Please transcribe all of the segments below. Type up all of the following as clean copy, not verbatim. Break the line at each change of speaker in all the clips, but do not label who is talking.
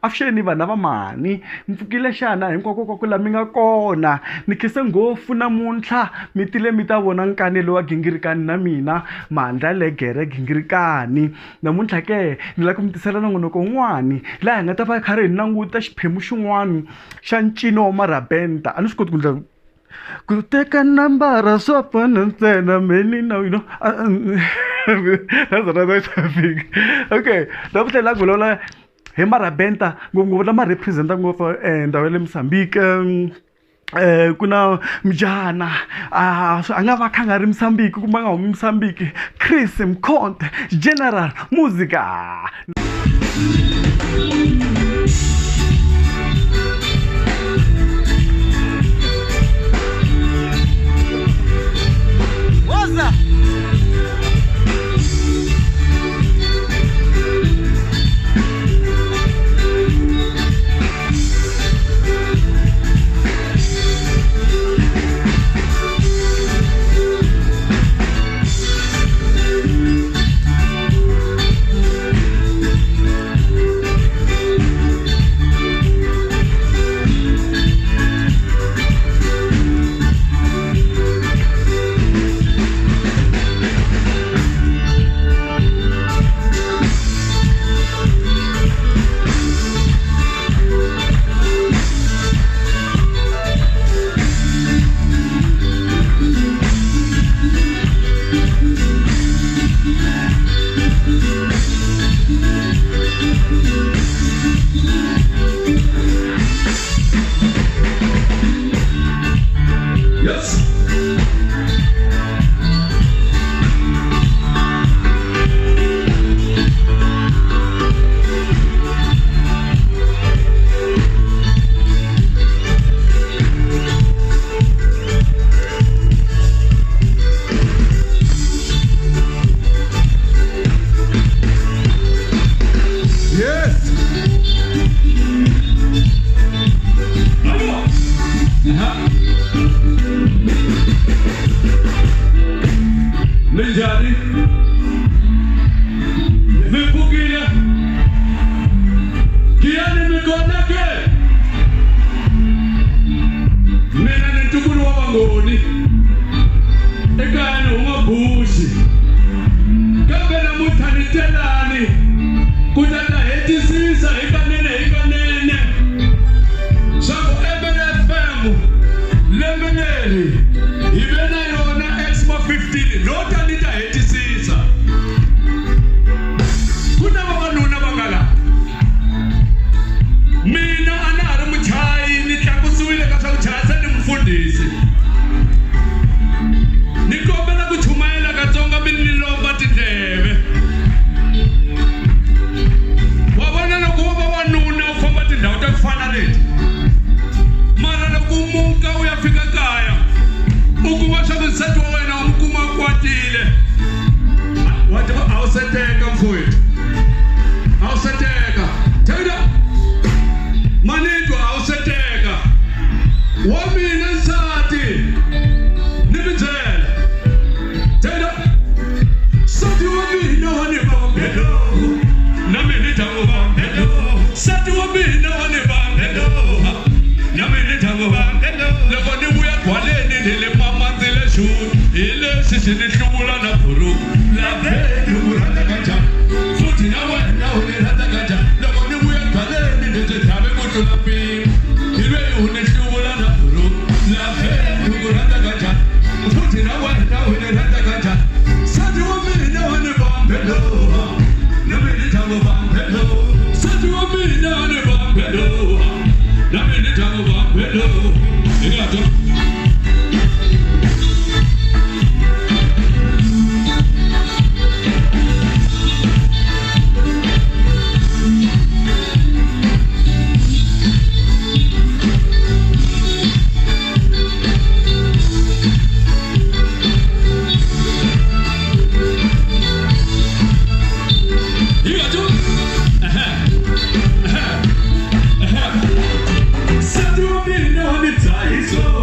avuxeni vana va mani mpfukile xana hinkwako ka kula mi nga kona ni khese ngopfu namuntlha mi tile mi ta vona nkanelo wa gingirikani na mina mandla legere gingirikani namuntlha ke ni la ku mi tisela nongonoko wun'wani laha hi nga ta va khari hi languta xiphemu xin'wani xa ncino wa marabenta a ni swi koti ku ndla ku teka nambara swa pfuna ntsena meni now you know that's another topic. Okay, namuntlha la ku vulavula hi marabenta ngopfungopfu lama representa ngopfu ndhawu ya le Mozambique. Ku na Mjana a nga va kha nga ri Mozambique kumbe nga humi Mozambique, Chris Mkhonte General Musica.
So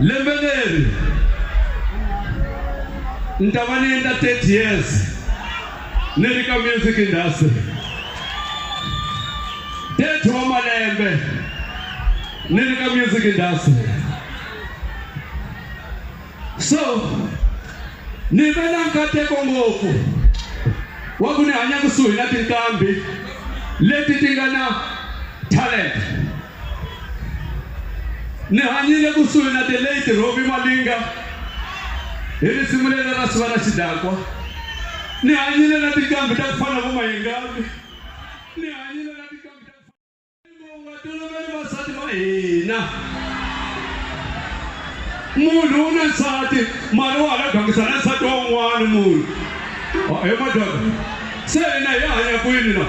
Lembeleri Ntavani in the 30 years Nerika music industry Deto Malembe Nerika music industry. So Nivela nkate kongoku Wakune hanya kusui na tinkambi Leti tingana talent Ne hanyile kusui na the late Robi Malinga Ili simulela raswara shidakwa Ne hanyile na tinkambi takufana kuma ingambi Ne hanyile na tinkambi takufana Watuno meni masati maina Mulu una sati Marwala kangisana sati wa mwani mulu Ema daga Sena ya hanya kuhini na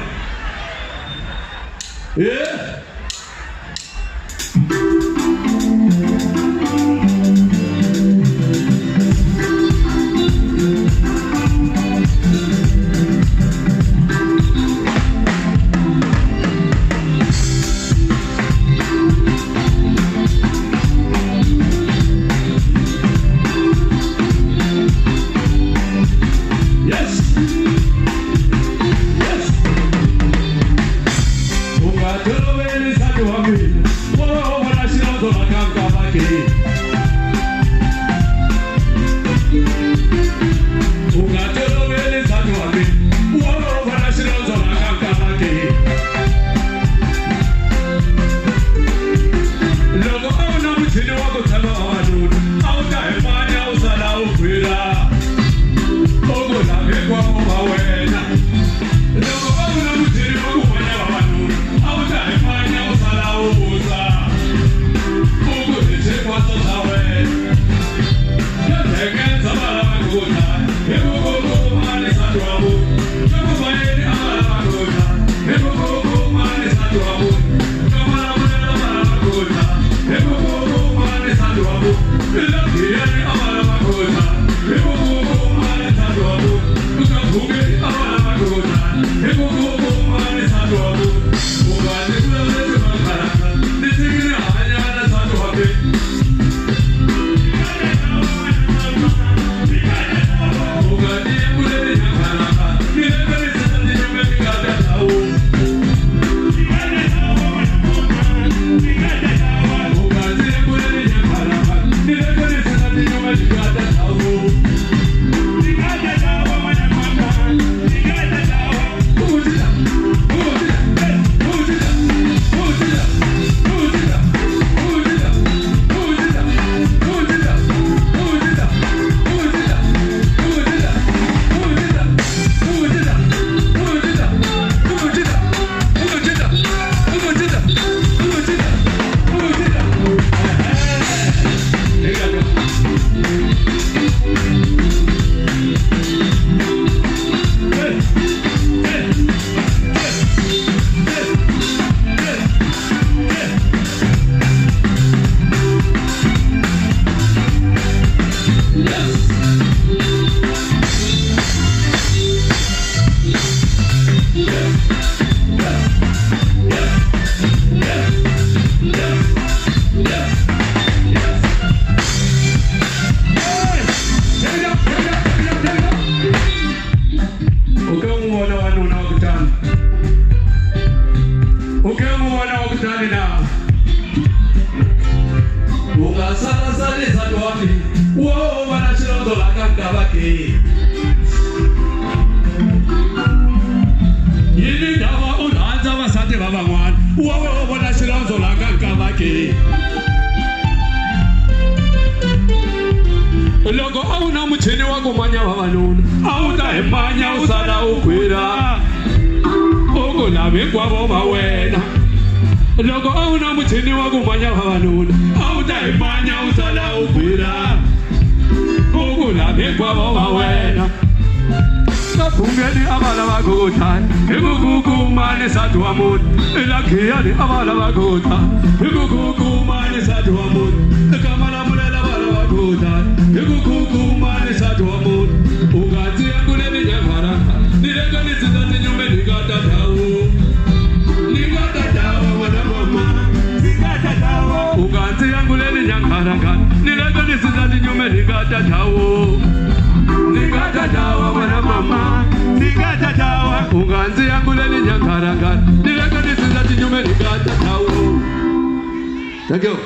Yeah. Loko awuna muchini wa kumanya vavanuna awuta hemanya usala ukwira ukulave kwavo va wena. Loko awuna muchini wa kumanya vavanuna awuta hemanya usala ukwira ukulave kwavo va wena. Kapungeni abala bakuthan ikukukumane sathu wamuntu ilakhiyani abala bakuthan ikukukumane sathu wamuntu ekamalamula abala bakuthan ikukukumane sathu wamuntu ungathi kuleli nyangara nileka nizitha ninyume nikatatawo wana mama nikatatawo ungathi kuleli nyangara nileka nizitha ninyume nikatatawo nikatatawa wana mama nikatatawa unganzi yangu leli nyangaranga nileka nisiza tinyume nikatatawa. Thank you.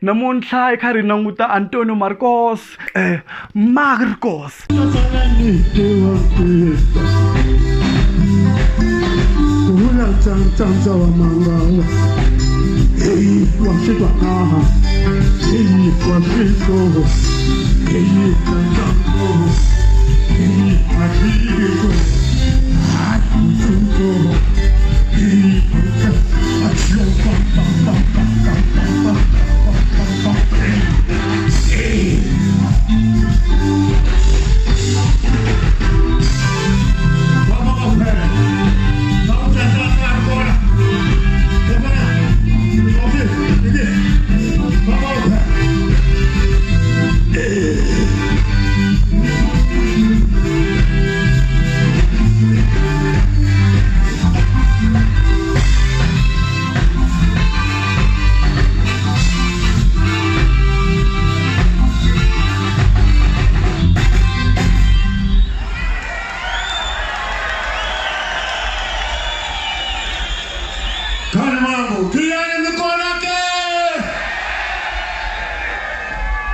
namuntlha hi kha ri languta Antonio Marcos Marcos
Tsanza wa mangala wa shitwa aha wa shito tsanza atiko atiko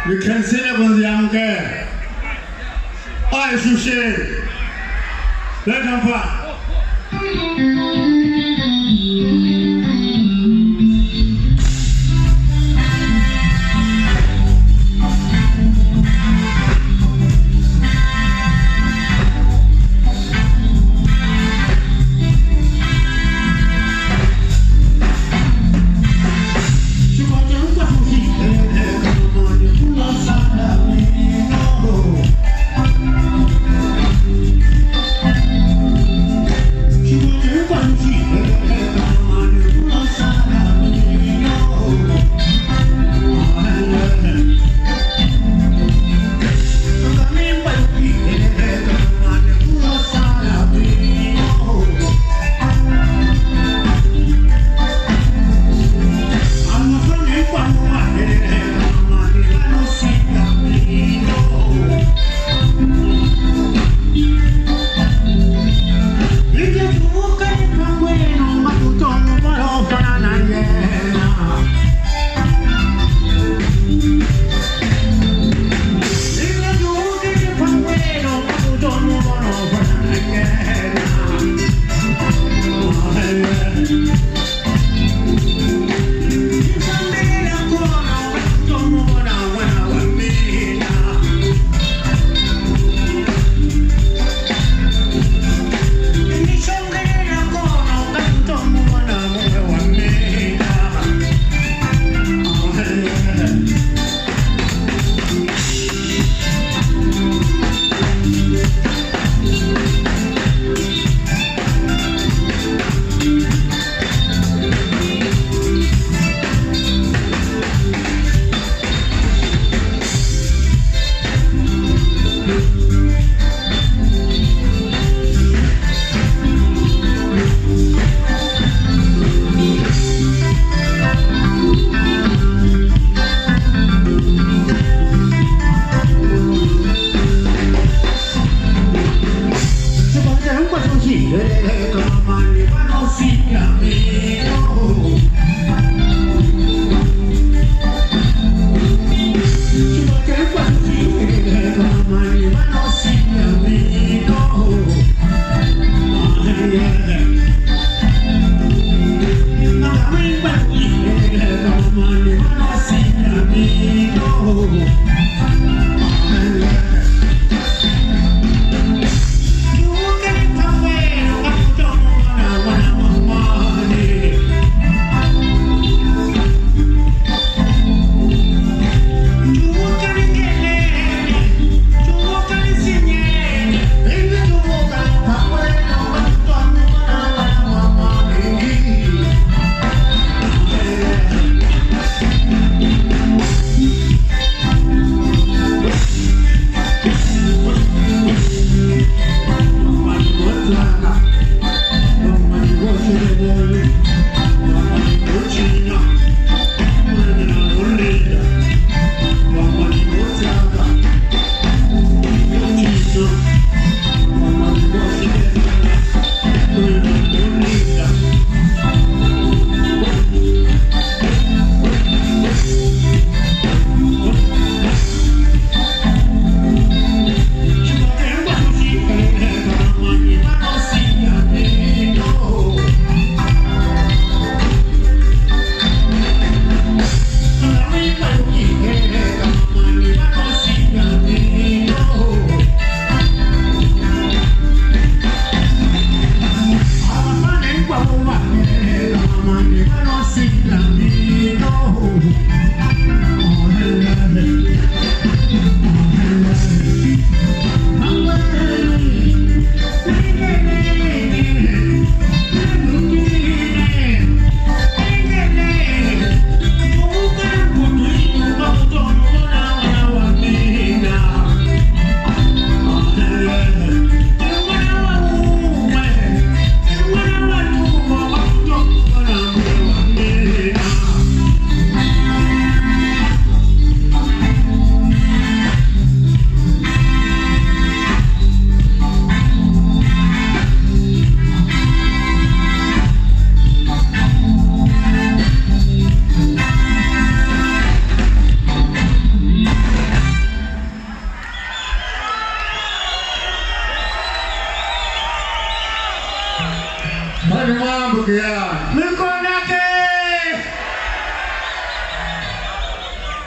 You can see it with the young girl. I should say, let them back.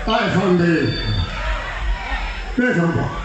Ai Sunday. Thế không bỏ.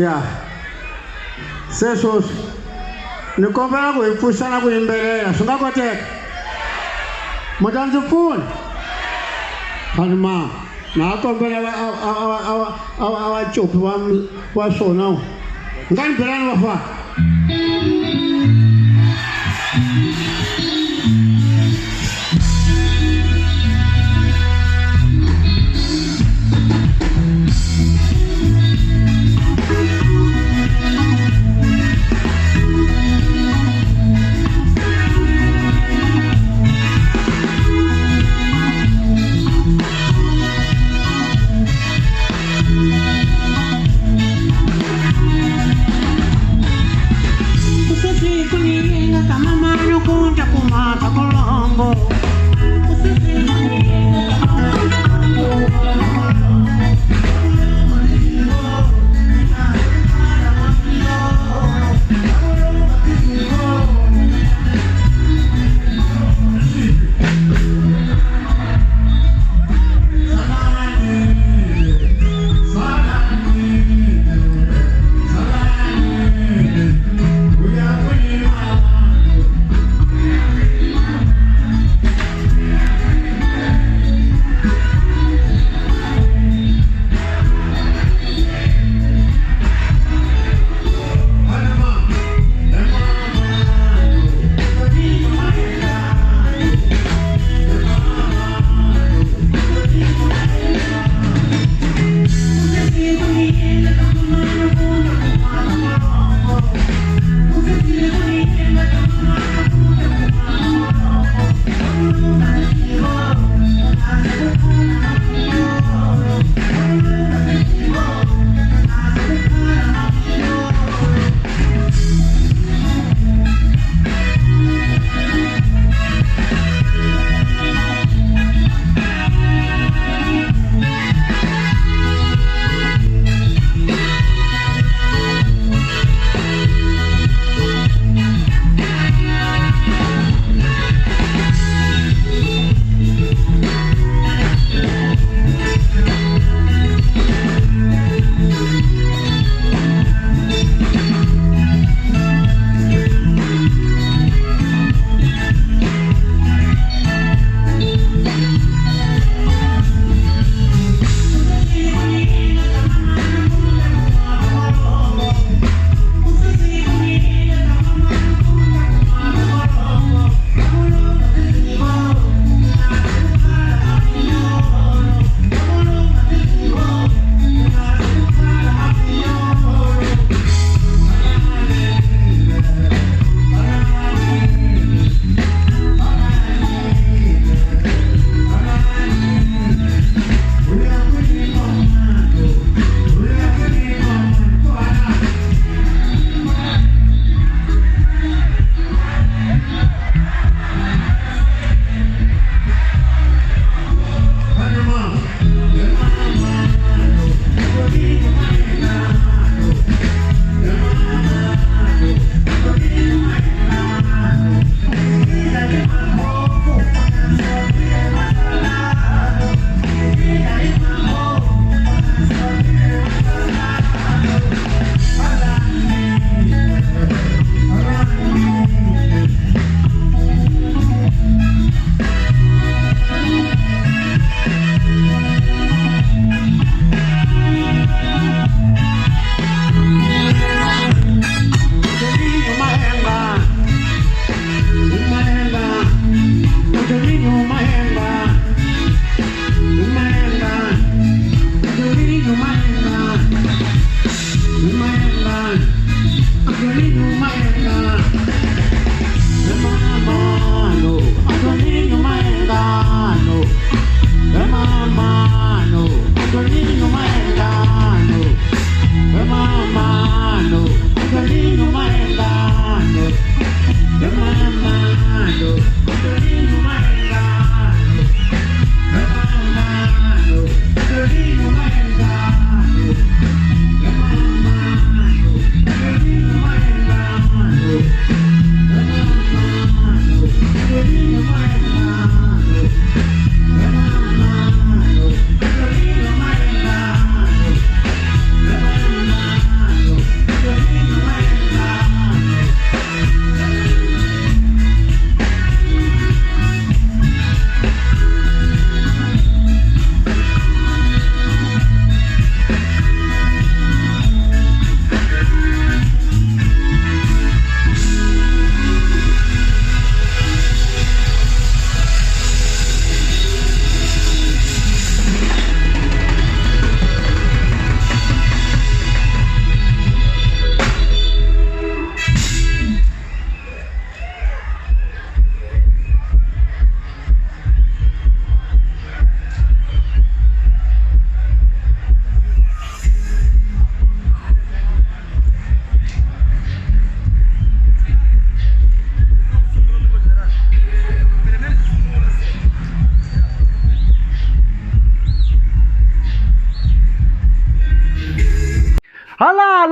ya sweswo ni kombela ku hi pfuxa na ku yimbelela swi nga koteka mo ta ndzi pfuna khani ma na kombela va copi wa swona nga ni belani vafana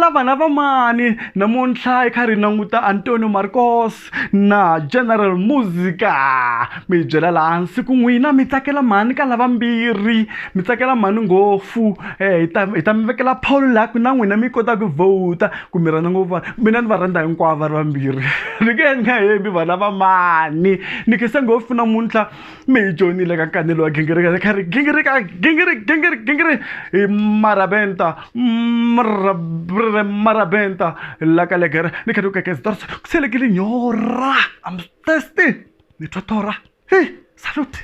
la vana va mani namuntlha i kha ri languta Antonio Marcos na General Musica mi byela laha hansi ku n'wina mi tsakela mani ka lavambirhi mi tsakela mani ngopfu hi ta mi vekela poll laha ku na n'wina mi kota ku vhota ku mi rhandza ngopfu mina ni va rhandza hinkwavo va ri vambirhi ni nge ni nga hembi vana va mani ni khensa ngopfu namuntlha mi hi joyinile ka nkanelo wa gingirika kha ri gingiri hi marabenta la ka legere ni kha ni ku kekeza ku selekile nyora I'm thirsty ni thothora hey salute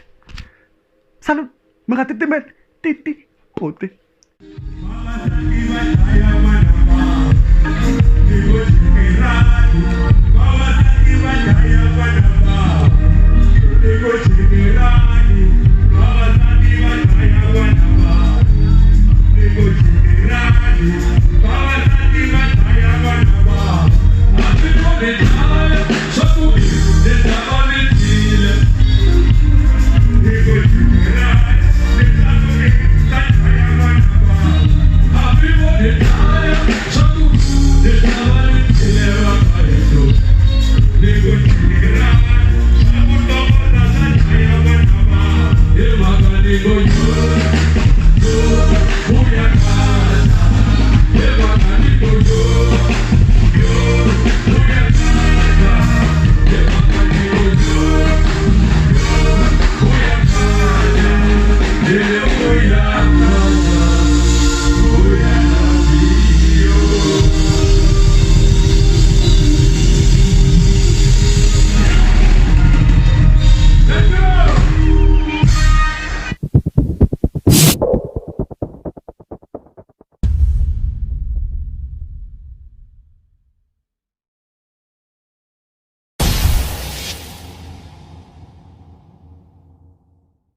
mi nga titimeli titi pote
Mama,